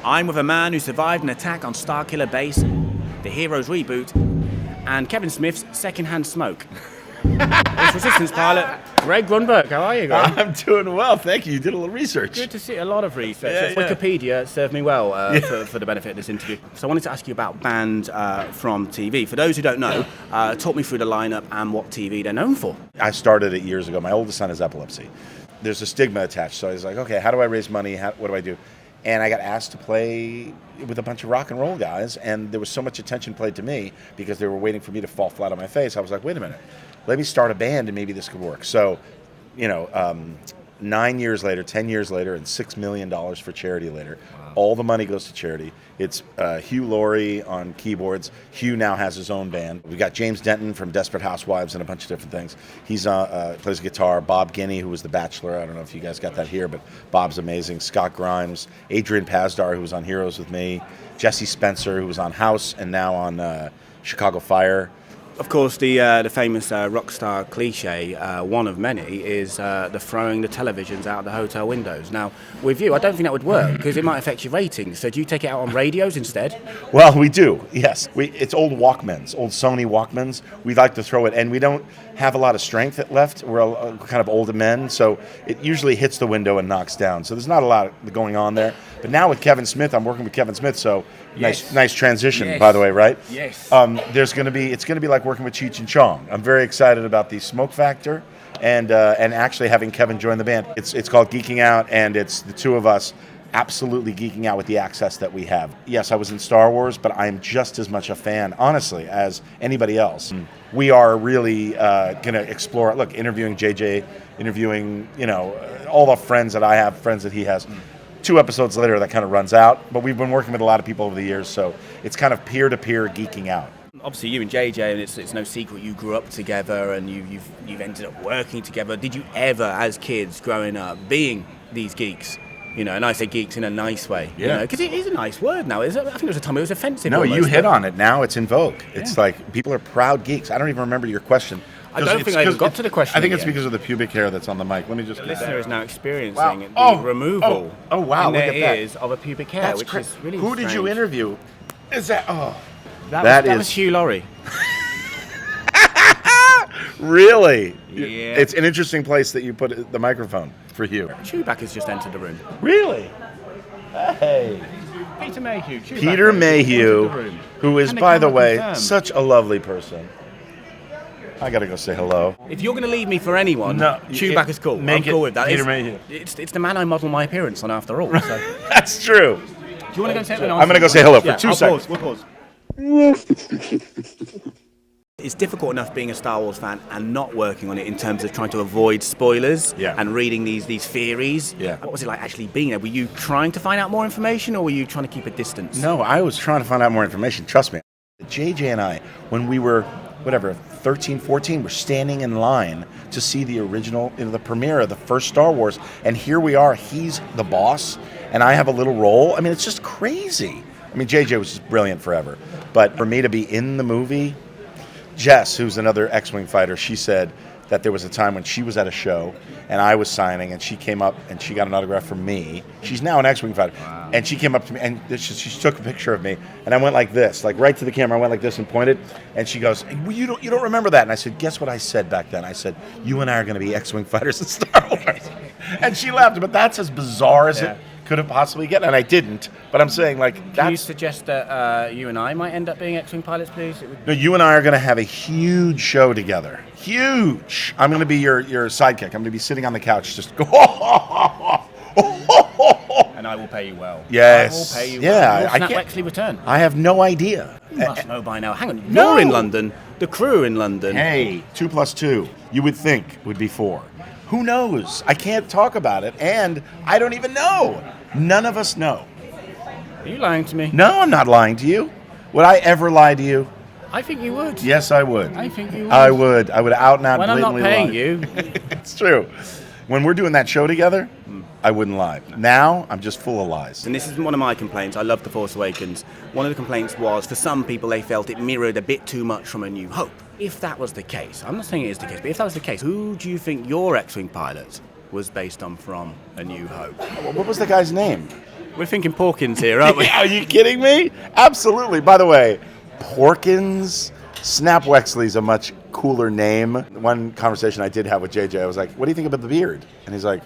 I'm with a man who survived an attack on Starkiller Base, the Heroes reboot, and Kevin Smith's second-hand smoke. It's Resistance pilot, Greg Grunberg. How are you, Greg? I'm doing well, thank you. You did a little research. Good to see a lot of research. Yeah. Wikipedia served me well for the benefit of this interview. So I wanted to ask you about band from TV. For those who don't know, talk me through the lineup and what TV they're known for. I started it years ago. My oldest son has epilepsy. There's a stigma attached, so I was like, okay, how do I raise money? What do I do? And I got asked to play with a bunch of rock and roll guys, and there was so much attention paid to me because they were waiting for me to fall flat on my face. I was like, wait a minute, let me start a band and maybe this could work. So, 9 years later, 10 years later, and $6 million for charity later. Wow. All the money goes to charity. It's Hugh Laurie on keyboards. Hugh now has his own band. We got James Denton from Desperate Housewives and a bunch of different things. He's plays guitar. Bob Guinea, who was The Bachelor. I don't know if you guys got that here, but Bob's amazing. Scott Grimes, Adrian Pasdar, who was on Heroes with me. Jesse Spencer, who was on House and now on Chicago Fire. Of course, the famous rock star cliche, one of many, is the throwing the televisions out of the hotel windows. Now, with you, I don't think that would work because it might affect your ratings. So do you take it out on radios instead? Well, we do, yes. It's old Walkmans, old Sony Walkmans. We like to throw it, and we don't have a lot of strength left. We're kind of older men, so it usually hits the window and knocks down. So there's not a lot going on there. But now with Kevin Smith, I'm working with Kevin Smith, so yes. nice transition, yes. By the way, right? Yes. It's going to be like working with Cheech and Chong. I'm very excited about the smoke factor and actually having Kevin join the band. It's called Geeking Out, and it's the two of us absolutely geeking out with the access that we have. Yes, I was in Star Wars, but I'm just as much a fan, honestly, as anybody else. We are really going to explore, interviewing JJ, interviewing, all the friends that I have, friends that he has. 2 episodes later, that kind of runs out, but we've been working with a lot of people over the years, so it's kind of peer-to-peer geeking out. Obviously, you and JJ, and it's no secret you grew up together and you've ended up working together. Did you ever, as kids growing up, being these geeks, and I say geeks in a nice way, because it is a nice word now. I think there was a time it was offensive. No, almost, you hit on it. Now it's in vogue. It's like people are proud geeks. I don't even remember your question. I don't think I even got to the question. I think yet. It's because of the pubic hair that's on the mic. Let me just. The listener is now experiencing the removal in their their ears ears of a pubic hair, That's which is really Who strange. did you interview? Is that? Oh, that was Hugh Laurie. Really? Yeah. It's an interesting place that you put the microphone for Hugh. Chewbacca's just entered the room. Really? Hey. Peter Mayhew. Peter Mayhew, who is, by the way, such a lovely person. I gotta go say hello. If you're gonna leave me for anyone, Chewbacca's cool. I'm cool with that. Peter Mayhew. It's the man I model my appearance on, after all. So. That's true. Do you want to go say hello? I'm gonna go say hello for 2 seconds. We'll pause. It's difficult enough being a Star Wars fan and not working on it in terms of trying to avoid spoilers and reading these theories. Yeah. What was it like actually being there? Were you trying to find out more information, or were you trying to keep a distance? No, I was trying to find out more information. Trust me. JJ and I, when we were, 13, 14, we're standing in line to see the original, the premiere of the first Star Wars, and here we are. He's the boss, and I have a little role. I mean, it's just crazy. I mean, JJ was just brilliant forever. But for me to be in the movie, Jess, who's another X-Wing fighter, she said that there was a time when she was at a show and I was signing, and she came up and she got an autograph from me. She's now an X-Wing fighter. Wow. And she came up to me and she took a picture of me, and I went like this, like right to the camera. I went like this and pointed, and she goes, well, you don't remember that? And I said, guess what I said back then? I said, you and I are going to be X-Wing fighters in Star Wars. And she laughed, but that's as bizarre as it could have possibly get, and I didn't. But I'm saying, Can you suggest that you and I might end up being X-Wing pilots, please? No, you and I are going to have a huge show together. Huge. I'm going to be your sidekick. I'm going to be sitting on the couch, just go. And I will pay you well. Yes. I will pay you well. I can't Wexley return. I have no idea. You must know by now. Hang on, you're in London. The crew in London. Hey, 2 + 2. You would think would be 4. Who knows? I can't talk about it, and I don't even know. None of us know. Are you lying to me? No, I'm not lying to you. Would I ever lie to you? I think you would. Yes, I would. I think you would. I would out and out when blatantly I'm not paying lie. you. It's true. When we're doing that show together, I wouldn't lie. Now, I'm just full of lies. And this is one of my complaints. I love The Force Awakens. One of the complaints was, for some people, they felt it mirrored a bit too much from A New Hope. If that was the case, I'm not saying it is the case, but if that was the case, who do you think your X-Wing pilot was based on from A New Hope? What was the guy's name? We're thinking Porkins here, aren't we? Are you kidding me? Absolutely. By the way, Porkins, Snap Wexley's a much cooler name. One conversation I did have with JJ, I was like, what do you think about the beard? And he's like,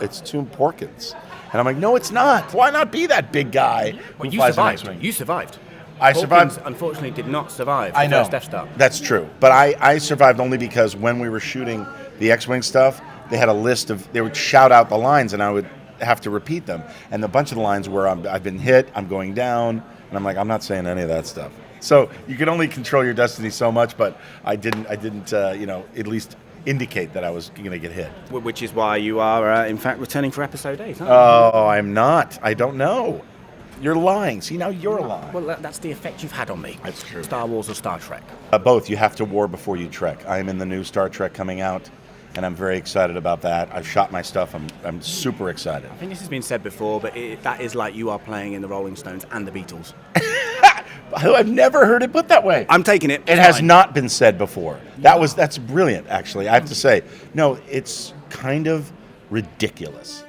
it's too Porkins. And I'm like, no, it's not. Why not be that big guy? Well, you survived. You survived. I survived. Porkins, unfortunately, did not survive I the know. first Death Star. That's true. But I survived only because when we were shooting the X-Wing stuff, they had a list of, they would shout out the lines and I would have to repeat them. And a bunch of the lines were, I've been hit, I'm going down. And I'm like, I'm not saying any of that stuff. So you can only control your destiny so much, but I didn't at least indicate that I was going to get hit. Which is why you are, in fact, returning for episode 8, aren't you? Oh, I'm not. I don't know. You're lying. See, now you're lying. Well, that's the effect you've had on me. That's true. Star Wars or Star Trek? Both. You have to war before you trek. I'm in the new Star Trek coming out, and I'm very excited about that. I've shot my stuff. I'm super excited. I think this has been said before, but that is like you are playing in the Rolling Stones and the Beatles. I've never heard it put that way. I'm taking it. It has not been said before. That's brilliant, actually. I have to say. No, it's kind of ridiculous.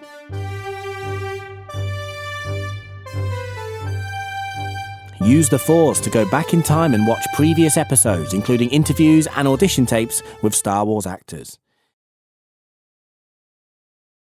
Use the Force to go back in time and watch previous episodes, including interviews and audition tapes with Star Wars actors.